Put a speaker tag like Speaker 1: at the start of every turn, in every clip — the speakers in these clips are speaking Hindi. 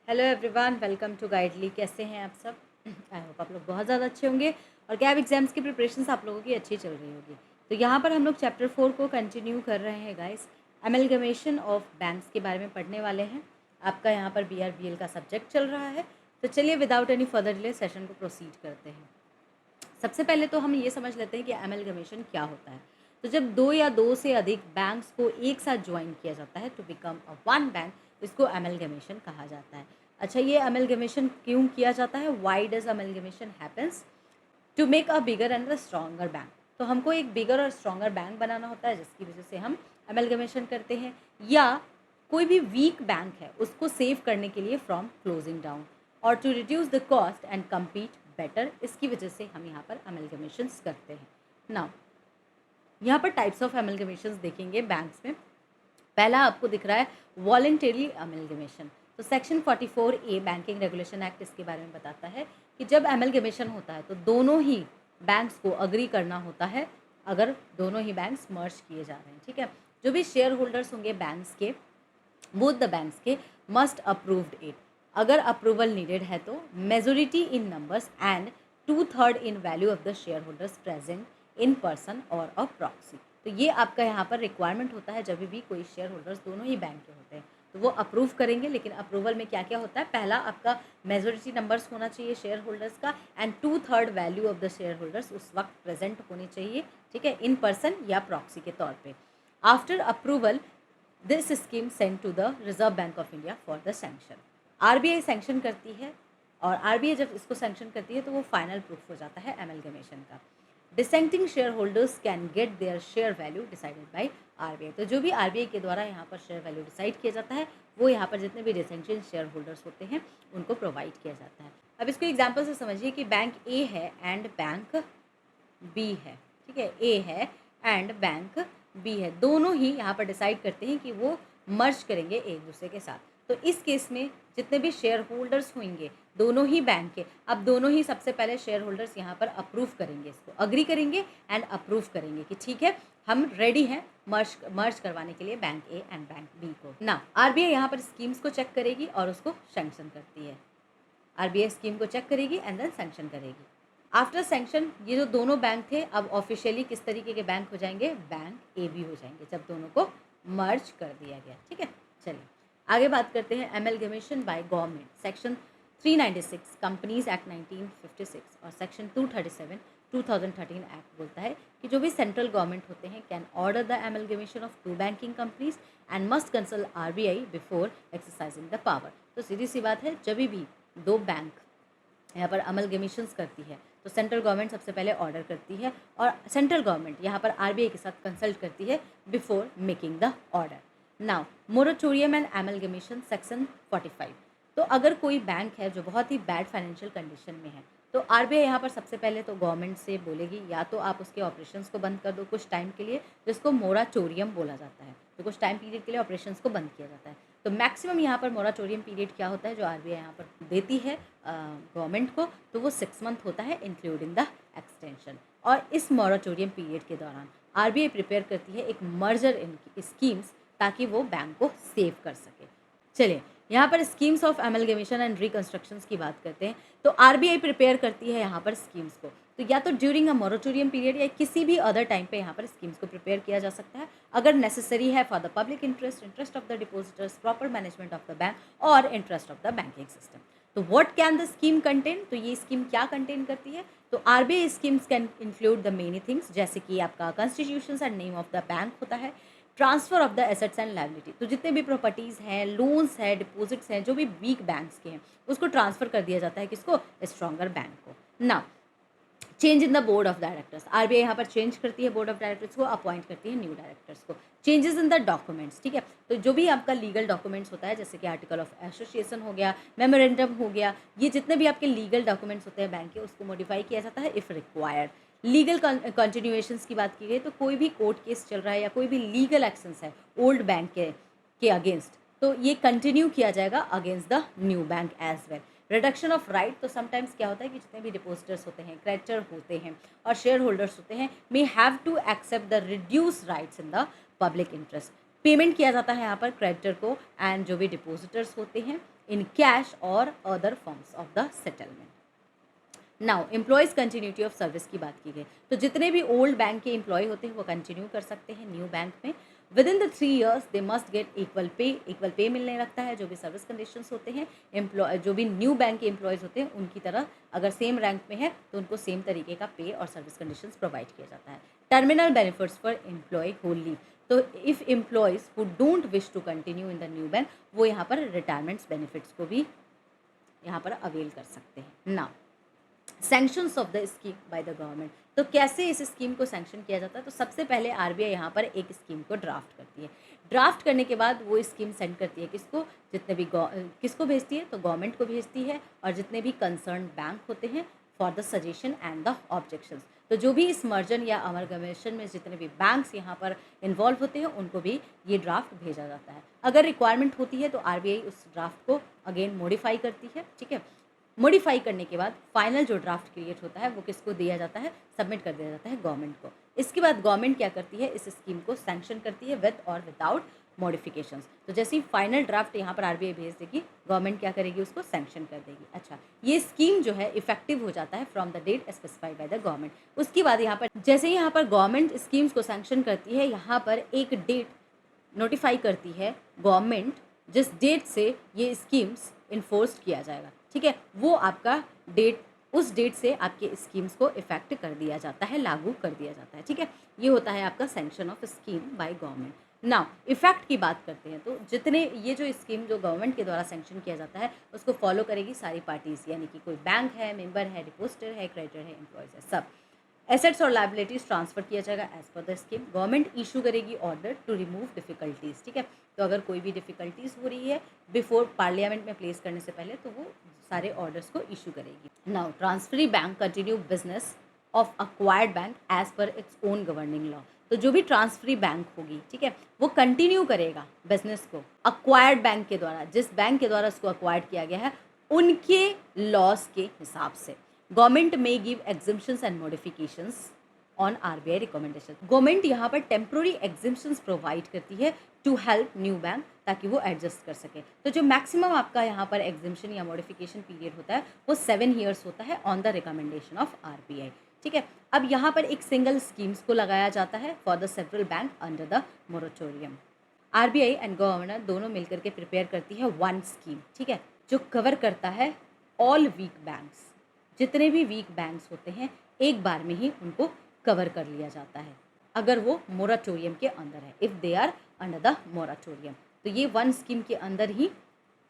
Speaker 1: Hello everyone, welcome to Guidely. कैसे हैं आप सब? आई होप आप लोग बहुत ज़्यादा अच्छे होंगे और गैब एग्जाम्स की प्रिपरेशन आप लोगों की अच्छी चल रही होगी। तो यहाँ पर हम लोग चैप्टर 4 को कंटिन्यू कर रहे हैं गाइस। एमलगमेशन ऑफ बैंक्स के बारे में पढ़ने वाले हैं। आपका यहाँ पर BRBL का सब्जेक्ट चल रहा है। तो चलिए without any further delay session को प्रोसीड करते हैं। सबसे पहले तो हम ये समझ लेते हैं कि एमलगमेशन क्या होता है। तो जब दो या दो से अधिक बैंक्स को एक साथ ज्वाइन किया जाता है to become a one bank, इसको एमलगमेशन कहा जाता है। अच्छा, ये एमलगमेशन क्यों किया जाता है? Why does amalgamation happens? To make a bigger and a stronger bank. तो हमको एक बिगर और स्ट्रॉन्गर बैंक बनाना होता है जिसकी वजह से हम एमलगमेशन करते हैं, या कोई भी वीक बैंक है उसको सेव करने के लिए फ्रॉम क्लोजिंग डाउन, और to reduce the cost and compete better. इसकी वजह से हम यहाँ पर एमलगमेशंस करते हैं। नाउ यहाँ पर टाइप्स ऑफ एमलगमेशंस देखेंगे बैंक्स में। पहला आपको दिख रहा है वॉलंटरी एमलगमेशन। तो section 44A banking Regulation act इसके बारे में बताता है कि जब एमलगमेशन होता है तो दोनों ही बैंक्स को अग्री करना होता है, अगर दोनों ही बैंक्स मर्ज किए जा रहे हैं। ठीक है, जो भी शेयर होल्डर्स होंगे बैंक्स के, बोथ द बैंक्स के, मस्ट अप्रूव्ड इट। अगर अप्रूवल नीडेड है तो majority in numbers and 2/3 in value of the share holders present in person और अ प्रॉक्सी। तो ये आपका यहाँ पर रिक्वायरमेंट होता है जब भी कोई शेयर होल्डर्स दोनों ही बैंक के होते हैं तो वो अप्रूव करेंगे। लेकिन अप्रूवल में क्या क्या होता है? पहला आपका मेजोरिटी नंबर्स होना चाहिए शेयर होल्डर्स का, and 2/3 value of the share holders उस वक्त प्रेजेंट होनी चाहिए। ठीक है, इन पर्सन या प्रॉक्सी के तौर पे। After approval this scheme send to the Reserve Bank of India for the sanction. RBI sanction करती है, और RBI जब इसको सैंक्शन करती है तो वो फाइनल प्रूफ हो जाता है एमलगमेशन का। Dissenting share holders can get their share value decided by RBI। तो जो भी RBI के द्वारा यहाँ पर शेयर वैल्यू डिसाइड किया जाता है वो यहाँ पर जितने भी डिसेंटिंग शेयर होल्डर्स होते हैं उनको प्रोवाइड किया जाता है। अब इसको एग्जाम्पल से समझिए कि बैंक A है एंड बैंक B है। ठीक है, A है एंड बैंक B है, दोनों ही यहाँ पर डिसाइड करते हैं कि वो मर्ज करेंगे एक दूसरे के साथ। तो इस केस में जितने भी शेयर होल्डर्स होंगे दोनों ही बैंक के, अब दोनों ही सबसे पहले शेयर होल्डर्स यहाँ पर अप्रूव करेंगे, इसको अग्री करेंगे एंड अप्रूव करेंगे कि ठीक है हम रेडी हैं मर्ज करवाने के लिए bank A and bank B को। ना RBI यहाँ पर स्कीम्स को चेक करेगी और उसको सैंक्शन करती है। RBI स्कीम को चेक करेगी एंड देन सैंक्शन करेगी। आफ्टर सैंक्शन ये जो दोनों बैंक थे अब ऑफिशियली किस तरीके के बैंक हो जाएंगे? बैंक AB हो जाएंगे जब दोनों को मर्ज कर दिया गया। ठीक है, चलिए आगे बात करते हैं amalgamation by government. Section 396 companies act 1956 और सेक्शन 237 2013 एक्ट बोलता है कि जो भी सेंट्रल गवर्नमेंट होते हैं can order the amalgamation of two banking companies and must consult RBI before exercising the power. तो सीधी सी बात है, जब भी दो बैंक यहाँ पर अमलगमेशंस करती है तो सेंट्रल गवर्नमेंट सबसे पहले ऑर्डर करती है और सेंट्रल गवर्नमेंट यहाँ पर RBI के साथ कंसल्ट करती है before making the order. Now moratorium and amalgamation section 45। तो अगर कोई बैंक है जो बहुत ही बैड फाइनेंशियल कंडीशन में है तो RBI यहाँ पर सबसे पहले तो गवर्नमेंट से बोलेगी या तो आप उसके ऑपरेशंस को बंद कर दो कुछ टाइम के लिए, जिसको मोराटोरियम बोला जाता है। तो कुछ टाइम पीरियड के लिए ऑपरेशंस को बंद किया जाता है। तो मैक्सिमम यहाँ पर मोराटोरियम पीरियड क्या होता है जो RBI यहाँ पर देती है गवर्नमेंट को, तो वो 6 मंथ होता है इंक्लूडिंग द एक्सटेंशन। और इस मोराटोरियम पीरियड के दौरान RBI प्रिपेयर करती है एक मर्जर इन स्कीम्स ताकि वो बैंक को सेव कर सके। चलिए यहाँ पर schemes of amalgamation and reconstructions की बात करते हैं। तो RBI प्रिपेयर करती है यहाँ पर स्कीम्स को, तो या तो ड्यूरिंग अ मोरेटोरियम पीरियड या किसी भी अदर टाइम पे यहाँ पर स्कीम्स को प्रिपेयर किया जा सकता है अगर नेसेसरी है for the public interest, interest of the depositors, proper management of the bank और interest of the banking system. तो what can the scheme contain? तो ये स्कीम क्या कंटेन करती है? तो RBI schemes can include the many things, जैसे कि आपका constitutions and name of the bank होता है, transfer of the assets and liability. तो जितने भी प्रॉपर्टीज़ हैं, लोन्स हैं, डिपॉजिट्स हैं, जो भी वीक बैंक्स के हैं उसको ट्रांसफर कर दिया जाता है किसको? स्ट्रॉन्गर बैंक को। ना change in the board of directors, RBI यहाँ पर चेंज करती है बोर्ड ऑफ डायरेक्टर्स को, अपॉइंट करती है न्यू डायरेक्टर्स को। चेंजेस इन द डॉक्यूमेंट्स, ठीक है, तो जो भी आपका लीगल डॉक्यूमेंट्स होता है जैसे कि आर्टिकल ऑफ एसोसिएशन हो गया, मेमोरेंडम हो गया, ये जितने भी आपके लीगल डॉक्यूमेंट्स होते हैं बैंक के उसको मॉडिफाई किया जाता है इफ़ रिक्वायर्ड। लीगल कंटिन्यूएशंस की बात की गई तो कोई भी कोर्ट केस चल रहा है या कोई भी लीगल एक्शंस है ओल्ड बैंक के अगेंस्ट, तो ये कंटिन्यू किया जाएगा against the new bank as well. Reduction of right, तो समटाइम्स क्या होता है कि जितने भी डिपोजिटर्स होते हैं, क्रेडिटर होते हैं और शेयर होल्डर्स होते हैं may have to accept the reduce rights in the public interest. Payment किया जाता है यहाँ पर क्रेडिटर को एंड जो भी डिपोजिटर्स होते हैं in cash or other forms of the settlement. Now employees continuity of service की बात की गई, तो जितने भी ओल्ड बैंक के एम्प्लॉय होते हैं वो कंटिन्यू कर सकते हैं न्यू बैंक में। With in the 3 years they must get equal pay मिलने लगता है। जो भी सर्विस कंडीशंस होते हैं एम्प्लॉय, जो भी न्यू बैंक के एम्प्लॉयज़ होते हैं उनकी तरह अगर सेम रैंक में है तो उनको सेम तरीके का पे और सर्विस कंडीशंस प्रोवाइड किया जाता है। Terminal benefits for employ who leave, तो if employees who don't wish to continue in the new bank वो यहाँ पर रिटायरमेंट्स बेनिफिट्स को भी यहाँ पर अवेल कर सकते हैं। Now sanctions of the scheme bye the government, तो कैसे इस स्कीम को सैंक्शन किया जाता है? तो सबसे पहले आरबीआई यहाँ पर एक स्कीम को ड्राफ्ट करती है। ड्राफ्ट करने के बाद वो स्कीम सेंड करती है किसको? जितने भी किसको भेजती है? तो गवर्नमेंट को भेजती है और जितने भी कंसर्न बैंक होते हैं for the suggestion and the objections. तो जो भी इस मर्जन या अमलगमेशन में जितने भी बैंक्स यहाँ पर इन्वॉल्व होते हैं उनको भी ये ड्राफ्ट भेजा जाता है। अगर रिक्वायरमेंट होती है तो आरबीआई उस ड्राफ्ट को अगेन मॉडिफाई करती है, ठीक है। मॉडिफाई करने के बाद फाइनल जो ड्राफ्ट क्रिएट होता है वो किसको दिया जाता है? सबमिट कर दिया जाता है गवर्नमेंट को। इसके बाद गवर्नमेंट क्या करती है? इस स्कीम को सैंक्शन करती है विद और विदाउट मॉडिफिकेशंस। तो जैसे ही फाइनल ड्राफ्ट यहाँ पर आरबीआई भेज देगी, गवर्नमेंट क्या करेगी? उसको सैंक्शन कर देगी। अच्छा, ये स्कीम जो है इफेक्टिव हो जाता है from the date specified by the government. उसके बाद यहाँ पर जैसे ही यहाँ पर गवर्नमेंट स्कीम्स को सैंक्शन करती है, यहाँ पर एक डेट नोटिफाई करती है गवर्नमेंट जिस डेट से ये स्कीम्स इन्फोर्स किया जाएगा, ठीक है। वो आपका डेट, उस डेट से आपके स्कीम्स को इफेक्ट कर दिया जाता है, लागू कर दिया जाता है, ठीक है। ये होता है आपका sanction of scheme by government. Now effect की बात करते हैं, तो जितने ये जो स्कीम जो गवर्नमेंट के द्वारा सैंक्शन किया जाता है उसको फॉलो करेगी सारी पार्टीज़, यानी कि कोई बैंक है, मेंबर है, डिपोजिटर है, क्रेडिटर है, एम्प्लॉयज़ है, सब। एसेट्स और लाइबिलिटीज़ ट्रांसफर किया जाएगा as per the scheme. Government issue करेगी ऑर्डर टू रिमूव डिफिकल्टीज़, ठीक है। तो अगर कोई भी डिफिकल्टीज़ हो रही है बिफोर पार्लियामेंट में प्लेस करने से पहले तो वो सारे ऑर्डर्स को इशू करेगी। Now transferee bank continue business of acquired bank as per its own governing law, तो जो भी ट्रांसफरी बैंक होगी, ठीक है, वो कंटिन्यू करेगा बिजनेस को अक्वायर्ड बैंक के द्वारा, जिस बैंक के द्वारा उसको अक्वायर्ड किया गया है उनके लॉस के हिसाब से। गवर्नमेंट में give exemptions and modifications on RBI recommendation. Government यहाँ पर टेम्प्रोरी एग्जिम्पशंस प्रोवाइड करती है टू हेल्प न्यू बैंक, ताकि वो एडजस्ट कर सके। तो जो मैक्सिमम आपका यहाँ पर एग्जिम्पशन या मॉडिफिकेशन पीरियड होता है वो 7 years होता है on the recommendation of RBI, ठीक है। अब यहाँ पर एक सिंगल स्कीम्स को लगाया जाता है for the several bank under the moratorium. RBI and governor दोनों मिलकर के प्रिपेयर करती है वन स्कीम, ठीक है, जो कवर करता है ऑल वीक बैंक्स। जितने भी वीक बैंक्स होते हैं एक बार में ही उनको कवर कर लिया जाता है अगर वो मोराटोरियम के अंदर है, if they are under the moratorium. तो ये वन स्कीम के अंदर ही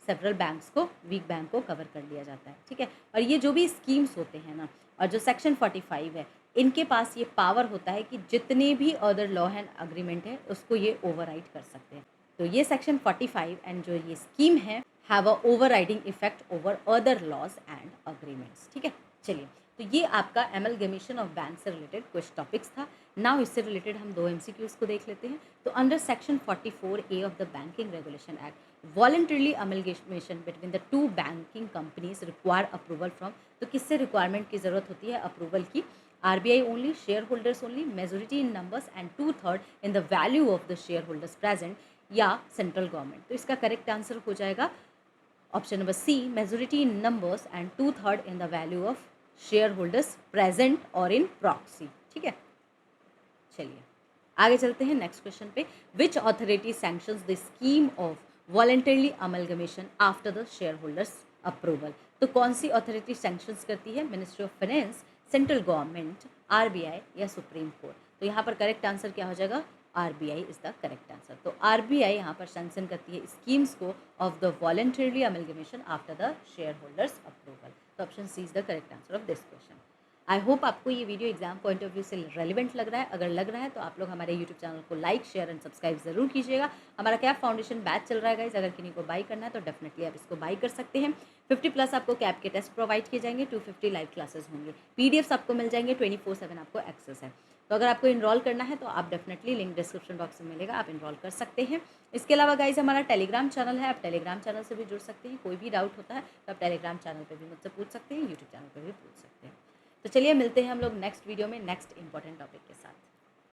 Speaker 1: सेवरल बैंक्स को, वीक बैंक को कवर कर लिया जाता है, ठीक है। और ये जो भी स्कीम्स होते हैं ना, और जो सेक्शन 45 है, इनके पास ये पावर होता है कि जितने भी अदर लॉ एंड अग्रीमेंट है उसको ये ओवरराइड कर सकते हैं। तो ये सेक्शन 45 एंड जो ये स्कीम है have a overriding effect over other laws and agreements, ठीक है। चलिए, तो ये आपका एमलगमेशन ऑफ बैंक से रिलेटेड कुछ टॉपिक्स था। नाउ इससे रिलेटेड हम 2 MCQs को देख लेते हैं। तो under section 44A of the Banking Regulation Act, voluntarily amalgamation between the 2 banking companies require approval from, तो किससे रिक्वायरमेंट की ज़रूरत होती है? अप्रूवल की। RBI only, shareholders only, majority in numbers and 2/3 in the value of the share holders present, या सेंट्रल गवर्नमेंट। तो इसका करेक्ट आंसर हो जाएगा option number C, majority in numbers and 2/3 in the value of shareholders present और इन प्रॉक्सी, ठीक है। चलिए आगे चलते हैं नेक्स्ट क्वेश्चन पे। Which authority sanctions the scheme of voluntarily amalgamation after the share holders approval, तो कौन सी अथॉरिटी सैंक्शंस करती है? Ministry of finance, central government, RBI या सुप्रीम कोर्ट। तो यहाँ पर करेक्ट आंसर क्या हो जाएगा? RBI is the correct answer. तो आरबीआई यहाँ पर सैंक्शन करती है स्कीम्स को of the voluntarily amalgamation after the share holders approval. तो option C is the correct answer of this question. I hope आपको ये video exam point of view से रेलिवेंट लग रहा है। अगर लग रहा है तो आप लोग हमारे यूट्यूब चैनल को लाइक, शेयर एंड सब्सक्राइब जरूर कीजिएगा। हमारा कैप फाउंडेशन बैच चल रहा है गाइज, अगर किन्हीं को बाई करना है तो डेफिनेटली आप इसको बाई कर सकते हैं। 50+ आपको कैप के टेस्ट प्रोवाइड किए जाएंगे, 250 लाइव क्लासेस होंगे, पीडीएफ्स आपको मिल जाएंगे, 24/7 आपको एक्सेस है। तो अगर आपको इनरोल करना है तो आप डेफिनेटली लिंक डिस्क्रिप्शन बॉक्स में मिलेगा, आप इनरोल कर सकते हैं। इसके अलावा गाइज हमारा टेलीग्राम चैनल है, आप टेलीग्राम चैनल से भी जुड़ सकते हैं। कोई भी डाउट होता है तो आप टेलीग्राम चैनल पर भी मुझसे पूछ सकते हैं, यूट्यूब चैनल पर भी पूछ सकते हैं। तो चलिए मिलते हैं हम लोग नेक्स्ट वीडियो में नेक्स्ट इंपॉर्टेंट टॉपिक के साथ।